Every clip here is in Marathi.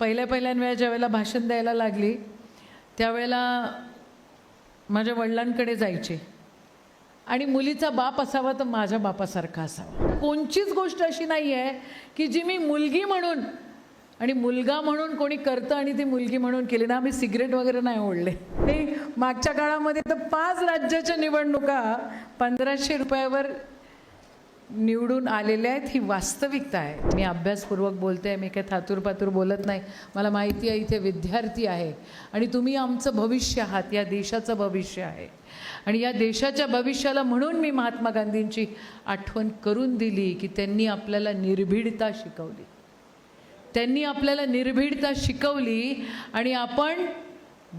पहिल्यांदा ज्यावेळेला भाषण द्यायला लागली त्यावेळेला माझ्या वडिलांकडे जायचे आणि मुलीचा बाप असावा तर माझ्या बापासारखा असावा. कोणचीच गोष्ट अशी नाही आहे की जी मी मुलगी म्हणून आणि मुलगा म्हणून कोणी करतं आणि ती मुलगी म्हणून केली ना. आम्ही सिगरेट वगैरे नाही ओढले. ते मागच्या काळामध्ये तर 5 राज्याच्या निवडणुका 1500 रुपयावर निवडून आलेल्या आहेत. ही वास्तविकता आहे. मी अभ्यासपूर्वक बोलते आहे, मी काय थातूरपातूर बोलत नाही. मला माहिती आहे इथे विद्यार्थी आहे आणि तुम्ही आमचं भविष्य आहात, या देशाचं भविष्य आहे. आणि या देशाच्या भविष्याला म्हणून मी महात्मा गांधींची आठवण करून दिली की त्यांनी आपल्याला निर्भीडता शिकवली. त्यांनी आपल्याला निर्भीडता शिकवली आणि आपण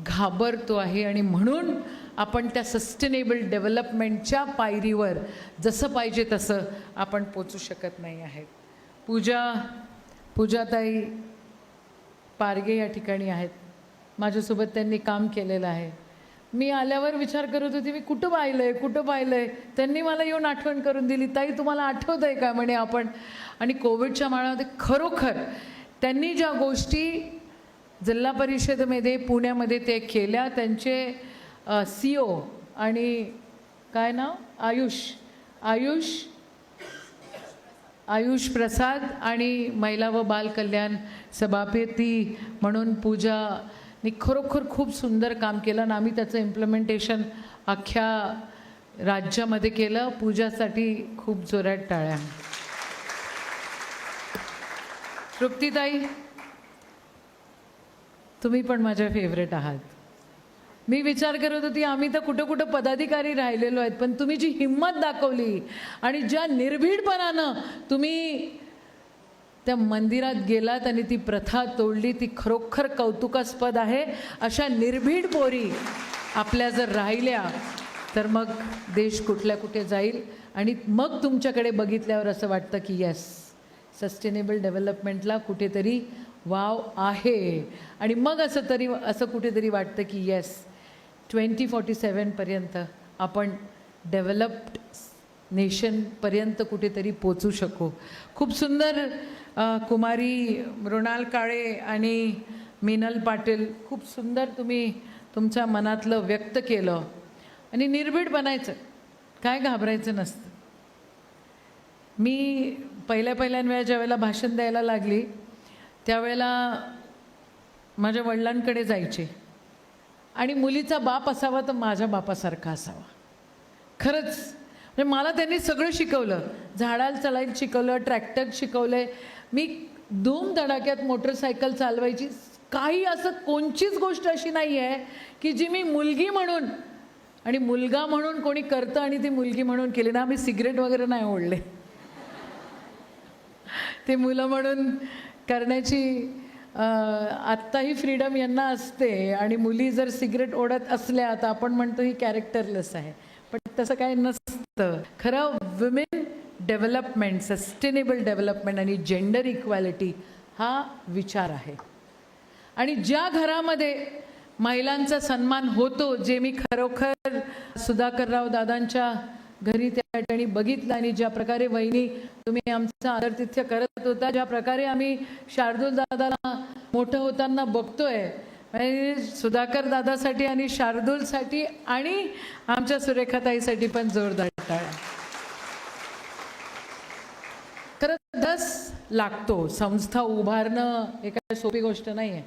घाबरतो आहे आणि म्हणून आपण त्या सस्टेनेबल डेव्हलपमेंटच्या पायरीवर जसं पाहिजे तसं आपण पोचू शकत नाही आहेत. पूजाताई पारगे या ठिकाणी आहेत. माझ्यासोबत त्यांनी काम केलेलं आहे. मी आल्यावर विचार करत होती मी कुठं पाहिलं आहे. त्यांनी मला येऊन आठवण करून दिली, ताई तुम्हाला आठवत आहे का म्हणे आपण. आणि कोविडच्या काळामध्ये खरोखर त्यांनी ज्या गोष्टी जिल्हा परिषदेमध्ये पुण्यामध्ये ते केल्या, त्यांचे CEO आणि काय नाव आयुष प्रसाद आणि महिला व बाल कल्याण सभापती म्हणून पूजानी खरोखर खूप सुंदर काम केलं आणि आम्ही त्याचं इम्प्लिमेंटेशन अख्ख्या राज्यामध्ये केलं. पूजासाठी खूप जोरात टाळ्या. तृप्तीताई तुम्ही पण माझ्या फेवरेट आहात. मी विचार करत होती आम्ही तर कुठं पदाधिकारी राहिलेलो आहेत, पण तुम्ही जी हिंमत दाखवली आणि ज्या निर्भीडपणानं तुम्ही त्या मंदिरात गेलात आणि ती प्रथा तोडली, ती खरोखर कौतुकास्पद आहे. अशा निर्भीड पोरी आपल्या जर राहिल्या तर मग देश कुठे जाईल. आणि मग तुमच्याकडे बघितल्यावर असं वाटतं की येस, सस्टेनेबल डेव्हलपमेंटला कुठेतरी वाव आहे. आणि मग असं कुठेतरी वाटतं की येस 2047 पर्यंत आपण डेव्हलप्ड नेशनपर्यंत कुठेतरी पोचू शकू. खूप सुंदर कुमारी मृणाल काळे आणि मीनल पाटील, खूप सुंदर तुम्ही तुमच्या मनातलं व्यक्त केलं. आणि निर्भीड बनायचं, काय घाबरायचं नसतं. मी पहिल्यांदा ज्यावेळेला भाषण द्यायला लागली त्यावेळेला माझ्या वडिलांकडे जायचे आणि मुलीचा बाप असावा तर माझ्या बापासारखा असावा. खरंच म्हणजे मला त्यांनी सगळं शिकवलं. झाडाला चालायला शिकवलं, ट्रॅक्टर शिकवलं. मी धूमधडाक्यात मोटरसायकल चालवायची. काही असं कोणचीच गोष्ट अशी नाही आहे की जी मी मुलगी म्हणून आणि मुलगा म्हणून कोणी करतं आणि ती मुलगी म्हणून केली ना. आम्ही सिगरेट वगैरे नाही ओढले. ते मुलं म्हणून करण्याची आत्ताही फ्रीडम यांना असते आणि मुली जर सिगरेट ओढत असल्या तर आपण म्हणतो ही कॅरेक्टरलेस आहे, पण तसं काही नसतं. खरं वुमेन डेव्हलपमेंट, सस्टेनेबल डेव्हलपमेंट आणि जेंडर इक्वॅलिटी हा विचार आहे. आणि ज्या घरामध्ये महिलांचा सन्मान होतो, जे मी खरोखर सुधाकरराव दादांच्या घरी त्या ठिकाणी बघितलं आणि ज्या प्रकारे वहिनी तुम्ही आमचं आदरातिथ्य करत होता, ज्या प्रकारे आम्ही शार्दूल दादाला मोठं होताना बघतोय, म्हणजे सुधाकर दादासाठी आणि शार्दूलसाठी आणि आमच्या सुरेखाताईसाठी पण जोरदार टाळ्या. खरं दस लागतो. संस्था उभारणं हे काय सोपी गोष्ट नाही आहे.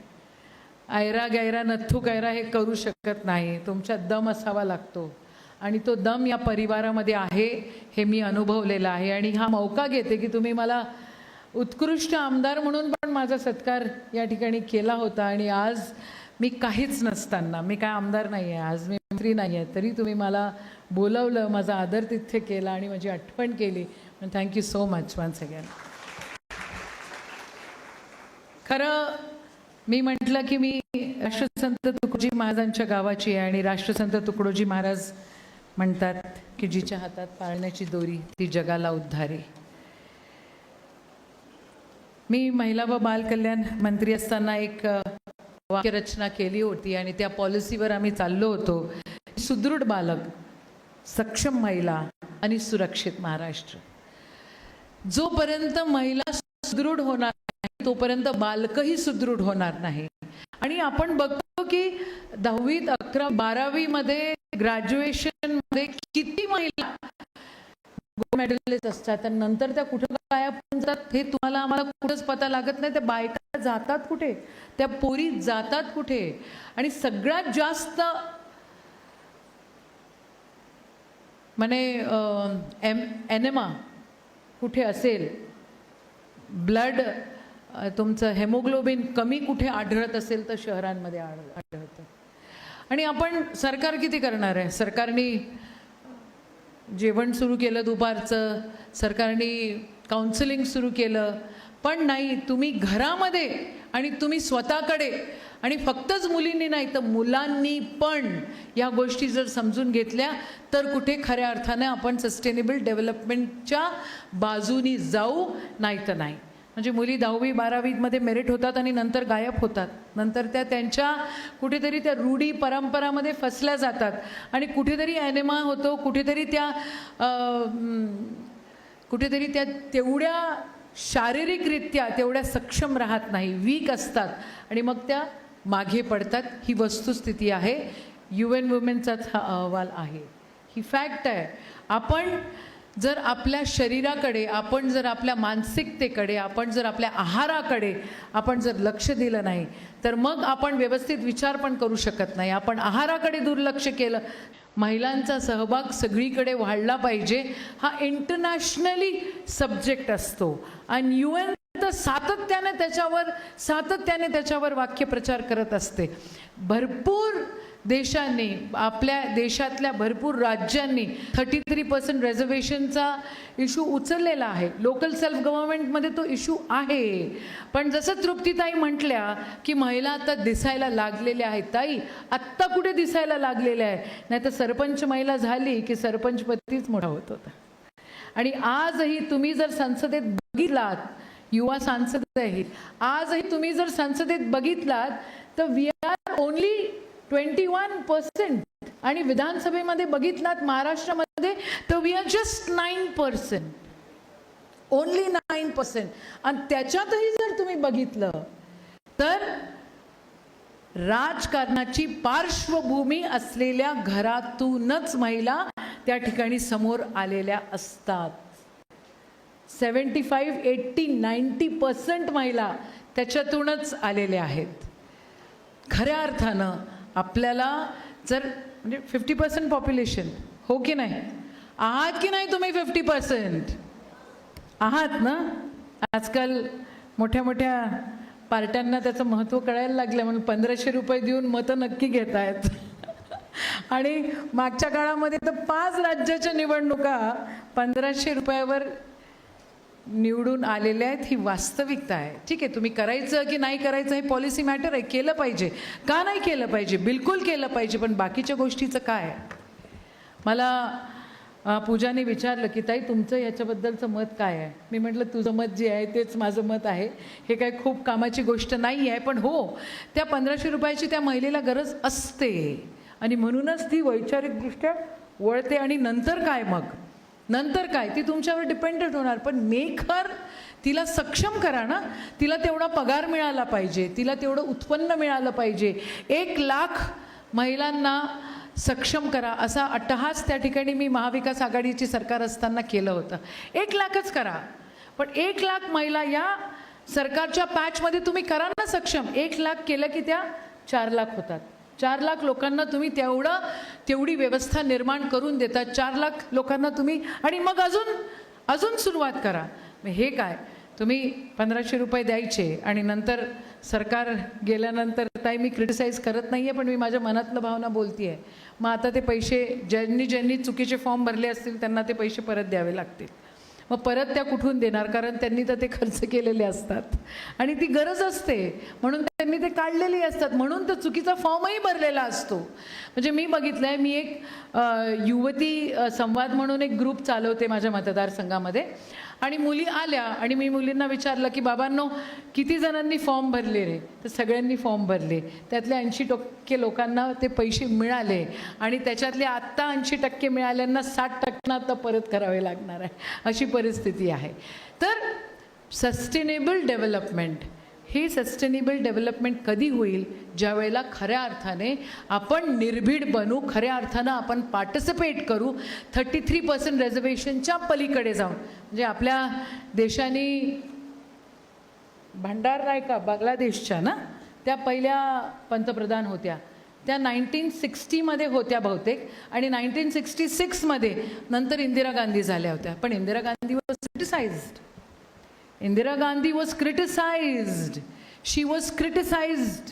ऐरा गैरा नथू कैरा हे करू शकत नाही. तुमच्यात दम असावा लागतो आणि तो दम या परिवारामध्ये आहे हे मी अनुभवलेलं आहे. आणि हा मौका घेते की तुम्ही मला उत्कृष्ट आमदार म्हणून पण माझा सत्कार या ठिकाणी केला होता. आणि आज मी काहीच नसताना, मी काय आमदार नाही आहे, आज मी मंत्री नाही आहे, तरी तुम्ही मला बोलवलं, माझा आदरातिथ्य केला आणि माझी आठवण केली. Thank you so much once again. खरं मी म्हटलं की मी राष्ट्रसंत तुकडोजी महाराजांच्या गावाची आहे आणि राष्ट्रसंत तुकडोजी महाराज म्हणतात की जिच्या हातात पाळण्याची दोरी ती जगाला उद्धारे. मी महिला व बाल कल्याण मंत्री असताना एक वाक्यरचना केली होती आणि त्या पॉलिसीवर आम्ही चाललो होतो. सुदृढ बालक, सक्षम महिला आणि सुरक्षित महाराष्ट्र. जोपर्यंत महिला सुदृढ होणार तोपर्यंत बालकही सुदृढ होणार नाही. आणि आपण बघतो की 10वीत 11 12वी मध्ये ग्रॅज्युएशन मध्ये किती महिला गोल्ड मेडलिस्ट असतात आणि नंतर त्या कुठं गायब होऊन जातात हे तुम्हाला आम्हाला कुठंच पता लागत नाही. त्या बायका जातात कुठे, त्या पोरी जातात कुठे. आणि सगळ्यात जास्त म्हणे एनेमा कुठे असेल, ब्लड तुमचं हेमोग्लोबिन कमी कुठे आढळत असेल तर शहरांमध्ये आढळतं. आणि आपण सरकार किती करणार आहे. सरकारने जेवण सुरू केलं दुपारचं, सरकारने काउन्सिलिंग सुरू केलं, पण नाही. तुम्ही घरामध्ये आणि तुम्ही स्वतःकडे, आणि फक्तच मुलींनी नाही तर मुलांनी पण या गोष्टी जर समजून घेतल्या तर कुठे खऱ्या अर्थाने आपण सस्टेनेबल डेव्हलपमेंटच्या बाजूनी जाऊ, नाही तर नाही. म्हणजे मुली 10वी 12वीमध्ये मेरिट होतात आणि नंतर गायब होतात. नंतर त्या त्यांच्या कुठेतरी त्या रूढी परंपरामध्ये फसल्या जातात आणि कुठेतरी ॲनेमा होतो, कुठेतरी त्या तेवढ्या शारीरिकरित्या तेवढ्या सक्षम राहत नाही, वीक असतात आणि मग त्या मागे पडतात. ही वस्तुस्थिती आहे. UN वुमेनचाच हा अहवाल आहे, ही फॅक्ट आहे. आपण जर आपल्या शरीराकडे, आपण जर आपल्या मानसिकतेकडे, आपण जर आपल्या आहाराकडे आपण जर लक्ष दिलं नाही तर मग आपण व्यवस्थित विचार पण करू शकत नाही. आपण आहाराकडे दुर्लक्ष केलं. महिलांचा सहभाग सगळीकडे वाढला पाहिजे. हा इंटरनॅशनली सब्जेक्ट असतो आणि UN तर सातत्याने त्याच्यावर वाक्यप्रचार करत असते. भरपूर देशांनी, आपल्या देशातल्या भरपूर राज्यांनी 33% रिझर्वेशनचा इशू उचललेला आहे. लोकल सेल्फ गव्हर्नमेंटमध्ये तो इशू आहे. पण जसं तृप्तीताई म्हटल्या की महिला आता दिसायला लागलेल्या आहेत. ताई, आत्ता कुठे दिसायला लागलेल्या आहे? नाही तर सरपंच महिला झाली की सरपंचपतीच मोठा होत होता. आणि आजही तुम्ही जर संसदेत बघितलात, युवा सांसद आहेत, आजही तुम्ही जर संसदेत बघितलात तर वी आर ओनली 21%. आणि विधानसभेमध्ये बघितलात महाराष्ट्रामध्ये तर वी आर जस्ट 9%, ओनली 9%. आणि त्याच्यातही जर तुम्ही बघितलं तर राजकारणाची पार्श्वभूमी असलेल्या घरातूनच महिला त्या ठिकाणी समोर आलेल्या असतात. 75, 80, 90% महिला त्याच्यातूनच आलेल्या आहेत. खऱ्या अर्थानं आपल्याला जर म्हणजे 50% पॉप्युलेशन, हो की नाही, आहात की नाही तुम्ही? 50% आहात ना. आजकाल मोठ्या मोठ्या पार्ट्यांना त्याचं महत्त्व कळायला लागलं म्हणून 1500 रुपये देऊन मतं नक्की घेत आहेत. आणि मागच्या काळामध्ये तर 5 राज्याच्या निवडणुका 1500 रुपयावर निवडून आलेल्या आहेत. ही वास्तविकता आहे. ठीक आहे, तुम्ही करायचं की नाही करायचं हे पॉलिसी मॅटर आहे. केलं पाहिजे का नाही केलं पाहिजे? बिलकुल केलं पाहिजे. पण बाकीच्या गोष्टीचं काय? मला पूजाने विचारलं की ताई तुमचं याच्याबद्दलचं मत काय आहे? मी म्हटलं तुझं मत जे आहे तेच माझं मत आहे. हे काय खूप कामाची गोष्ट नाही आहे, पण हो, त्या 1500 रुपयाची त्या महिलेला गरज असते आणि म्हणूनच ती वैचारिकदृष्ट्या वळते. आणि नंतर काय? मग नंतर काय? ती तुमच्यावर डिपेंडेंट होणार. पण मेखर तिला सक्षम करा ना. तिला तेवढा पगार मिळाला पाहिजे, तिला तेवढं उत्पन्न मिळालं पाहिजे. 1 लाख महिलांना सक्षम करा असा अट्टहास त्या ठिकाणी मी महाविकास आघाडीची सरकार असताना केलं होतं. 1 लाखच करा, पण 1 लाख महिला या सरकारच्या पॅचमध्ये तुम्ही करा ना सक्षम. 1 लाख केलं की त्या 4 लाख होतात. 4 लाख लोकांना तुम्ही तेवढी व्यवस्था निर्माण करून देता. 4 लाख लोकांना तुम्ही, आणि मग अजून सुरुवात करा. हे काय? तुम्ही 1500 रुपये द्यायचे आणि नंतर सरकार गेल्यानंतर, ताई मी क्रिटिसाइज करत नाही आहे, पण मी माझ्या मनातलं भावना बोलती आहे. मग आता ते पैसे ज्यांनी चुकीचे फॉर्म भरले असतील त्यांना ते पैसे परत द्यावे लागतील. मग परत त्या कुठून देणार? कारण त्यांनी तर ते खर्च केलेले असतात आणि ती गरज असते म्हणून त्यांनी ते काढलेली असतात, म्हणून तर चुकीचा फॉर्मही भरलेला असतो. म्हणजे मी बघितलं आहे, मी एक युवती संवाद म्हणून एक ग्रुप चालवते माझ्या मतदारसंघामध्ये, आणि मुली आल्या आणि मी मुलींना विचारलं की बाबांनो किती जणांनी फॉर्म भरले रे? तर सगळ्यांनी फॉर्म भरले. त्यातले 80% लोकांना ते पैसे मिळाले आणि त्याच्यातले आत्ता 80% मिळाल्यांना 60% आता परत करावे लागणार आहे, अशी परिस्थिती आहे. तर सस्टेनेबल डेव्हलपमेंट, ही सस्टेनेबल डेव्हलपमेंट कधी होईल? ज्या वेळेला खऱ्या अर्थाने आपण निर्भीड बनू, खऱ्या अर्थानं आपण पार्टिसिपेट करू, 33% रिझर्वेशनच्या पलीकडे जाऊन. म्हणजे आपल्या देशाने भंडार नायका बांगलादेशच्या ना त्या पहिल्या पंतप्रधान होत्या, त्या 1960मध्ये होत्या बहुतेक, आणि 1966मध्ये नंतर इंदिरा गांधी झाल्या होत्या. पण Indira Gandhi was criticised. Indira Gandhi was criticised. She was criticised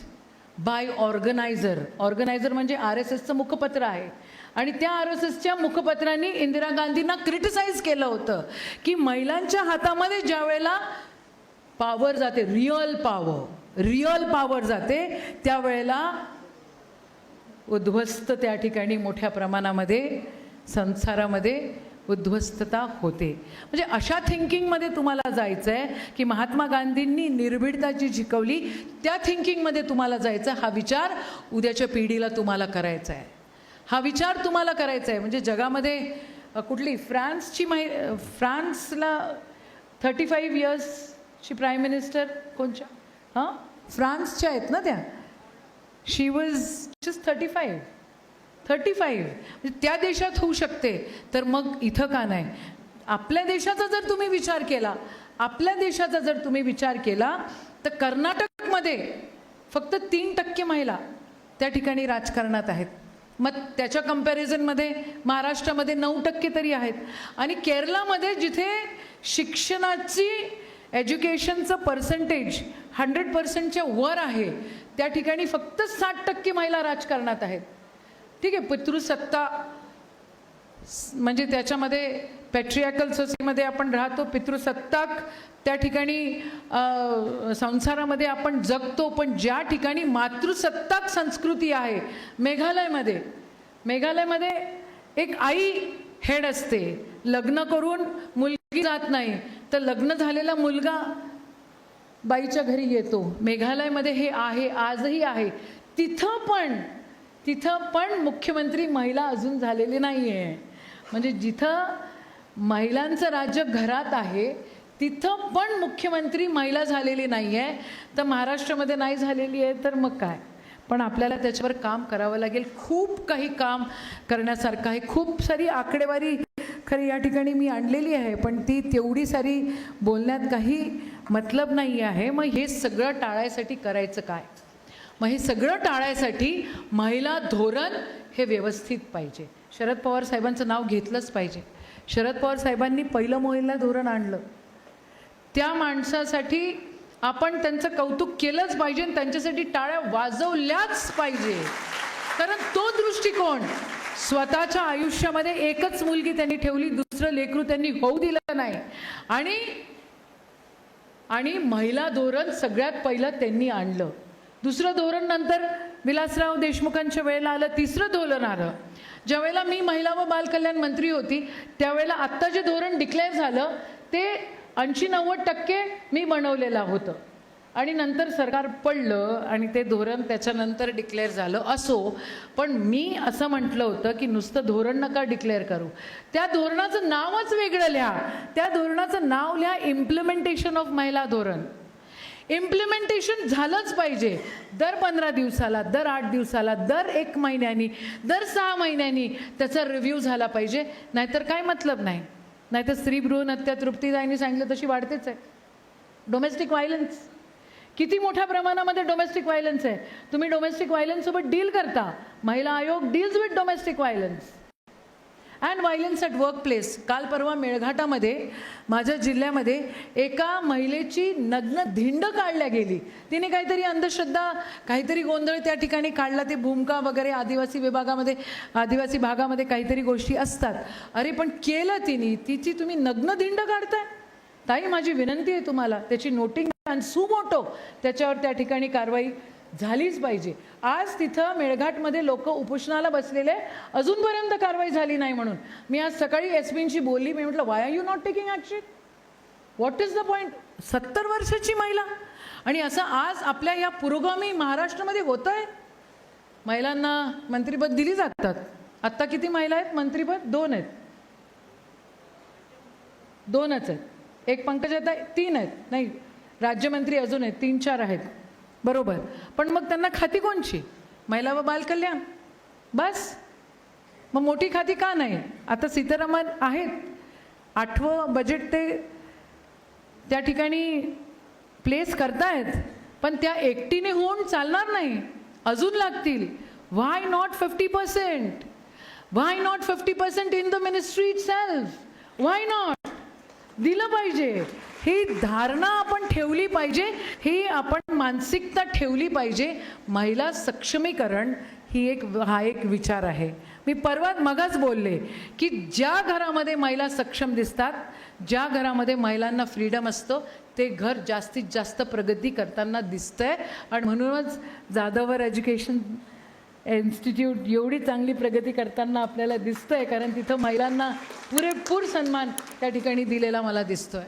by Organiser. Organiser म्हणजे RSSचं मुखपत्र आहे, आणि त्या RSSच्या मुखपत्रांनी इंदिरा गांधींना क्रिटिसाइज केलं होतं की महिलांच्या हातामध्ये ज्या वेळेला पॉवर जाते, रिअल पॉवर जाते, त्यावेळेला उद्ध्वस्त त्या ठिकाणी मोठ्या प्रमाणामध्ये संसारामध्ये उद्ध्वस्तता होते. म्हणजे अशा थिंकिंगमध्ये तुम्हाला जायचं आहे की महात्मा गांधींनी निर्भीडता जी शिकवली त्या थिंकिंगमध्ये तुम्हाला जायचं. हा विचार उद्याच्या पिढीला तुम्हाला करायचा आहे. हा विचार तुम्हाला करायचा आहे. म्हणजे जगामध्ये कुठली फ्रान्सला 35 इयर्सची प्राईम मिनिस्टर कोणच्या फ्रान्सच्या आहेत ना त्या. शी वॉज जस्ट 35. म्हणजे त्या देशात होऊ शकते, तर मग इथं का नाही? आपल्या देशाचा जर तुम्ही विचार केला तर कर्नाटकमध्ये फक्त 3% महिला त्या ठिकाणी राजकारणात आहेत. मग त्याच्या कंपॅरिझनमध्ये महाराष्ट्रामध्ये 9% तरी आहेत. आणि केरळामध्ये जिथे शिक्षणाची एज्युकेशनचं पर्सेंटेज 100%च्या वर आहे, त्या ठिकाणी फक्त 60% महिला राजकारणात आहेत. ठीक आहे, पितृसत्ता म्हणजे त्याच्यामध्ये पॅट्रियार्कल सोसायटीमध्ये आपण राहतो, पितृसत्ताक त्या ठिकाणी संसारामध्ये आपण जगतो. पण ज्या ठिकाणी मातृसत्ताक संस्कृती आहे, मेघालयमध्ये एक आई हेड असते. लग्न करून मुलगी जात नाही, तर लग्न झालेला मुलगा बाईच्या घरी येतो. मेघालयमध्ये हे आहे, आजही आहे. तिथं पण मुख्यमंत्री महिला अजून झालेली नाही आहे. म्हणजे जिथं महिलांचं राज्य घरात आहे तिथं पण मुख्यमंत्री महिला झालेली नाही आहे. तर महाराष्ट्रामध्ये नाही झालेली आहे तर मग काय? पण आपल्याला त्याच्यावर काम करावं लागेल. खूप काही काम करण्यासारखं आहे. खूप सारी आकडेवारी खरी या ठिकाणी मी आणलेली आहे, पण ती तेवढी सारी बोलण्यात काही मतलब नाही आहे. मग हे सगळं टाळायसाठी करायचं काय? मग हे सगळं टाळायसाठी महिला धोरण हे व्यवस्थित पाहिजे. शरद पवार साहेबांचं नाव घेतलंच पाहिजे. शरद पवार साहेबांनी पहिलं महिला धोरण आणलं. त्या माणसासाठी आपण त्यांचं कौतुक केलंच पाहिजे आणि त्यांच्यासाठी टाळ्या वाजवल्याच पाहिजे. कारण तो दृष्टिकोन, स्वतःच्या आयुष्यामध्ये एकच मुलगी त्यांनी ठेवली, दुसरं लेकरू त्यांनी होऊ दिलं नाही. आणि महिला धोरण सगळ्यात पहिलं त्यांनी आणलं. दुसरं धोरण नंतर विलासराव देशमुखांच्या वेळेला आलं. तिसरं धोरण आलं ज्यावेळेला मी महिला व बालकल्याण मंत्री होती, त्यावेळेला आत्ता जे धोरण डिक्लेअर झालं ते 80-90% मी बनवलेलं होतं. आणि नंतर सरकार पडलं आणि ते धोरण त्याच्यानंतर डिक्लेअर झालं. असो, पण मी असं म्हटलं होतं की नुसतं धोरण नका डिक्लेअर करू, त्या धोरणाचं नावच वेगळं लिहा. त्या धोरणाचं नाव लिहा इम्प्लिमेंटेशन ऑफ महिला धोरण. इम्प्लिमेंटेशन झालंच पाहिजे. दर 15 दिवसाला, दर 8 दिवसाला, दर 1 महिन्यानी, दर 6 महिन्यांनी त्याचा रिव्ह्यू झाला पाहिजे. नाहीतर काय मतलब नाही. नाहीतर स्त्री भ्रूण हत्या तृप्तीदायींनी सांगितलं तशी वाढतेच आहे. डोमेस्टिक व्हायलन्स किती मोठ्या प्रमाणामध्ये डोमेस्टिक व्हायलन्स आहे. तुम्ही डोमेस्टिक व्हायलन्ससोबत डील करता. महिला आयोग deals with domestic violence and violence at work place. काल परवा मेळघाटामध्ये माझ्या जिल्ह्यामध्ये एका महिलेची नग्न धिंड काढल्या गेली. तिने काहीतरी अंधश्रद्धा, काहीतरी गोंधळ त्या ठिकाणी काढला. ते भूमिका वगैरे आदिवासी भागामध्ये काहीतरी गोष्टी असतात. अरे पण केलं तिने. तिची तुम्ही नग्न धिंड काढताय. ताई माझी विनंती आहे तुम्हाला, त्याची नोटिंग आणि सुमोटो त्याच्यावर त्या ठिकाणी कारवाई झालीच पाहिजे. आज तिथं मेळघाटमध्ये लोक उपोषणाला बसलेले, अजूनपर्यंत कारवाई झाली नाही. म्हणून मी आज सकाळी एसपींशी बोलली. मी म्हटलं why are you not taking action? What is the point? 70 वर्षाची महिला. आणि असं आज आपल्या या पुरोगामी महाराष्ट्रामध्ये होतं आहे. महिलांना मंत्रिपद दिली जातात. आत्ता किती महिला आहेत मंत्रिपद? 2 आहेत. 2च आहेत. एक पंकजाताई, 3 आहेत, नाही राज्यमंत्री अजून आहेत, 3-4 आहेत, बरोबर. पण मग त्यांना खाती कोणची? महिला व बालकल्याण, बस. मग मोठी खाती का नाही? आता सीतारामन आहेत, 8वं बजेट ते त्या ठिकाणी प्लेस करतायत, पण त्या एकटीने होऊन चालणार नाही, अजून लागतील. Why not 50%? Why not 50% in the ministry itself? Why not? दिलं पाहिजे. ही धारणा आपण ठेवली पाहिजे, ही आपण मानसिकता ठेवली पाहिजे. महिला सक्षमीकरण हा एक विचार आहे. मी मगाच बोलले की ज्या घरामध्ये महिला सक्षम दिसतात, ज्या घरामध्ये महिलांना फ्रीडम असतं, ते घर जास्तीत जास्त प्रगती करताना दिसतंय. आणि म्हणूनच जाधवर एज्युकेशन इन्स्टिट्यूट एवढी चांगली प्रगती करताना आपल्याला दिसतंय, कारण तिथं महिलांना पुरेपूर सन्मान त्या ठिकाणी दिलेला मला दिसतोय.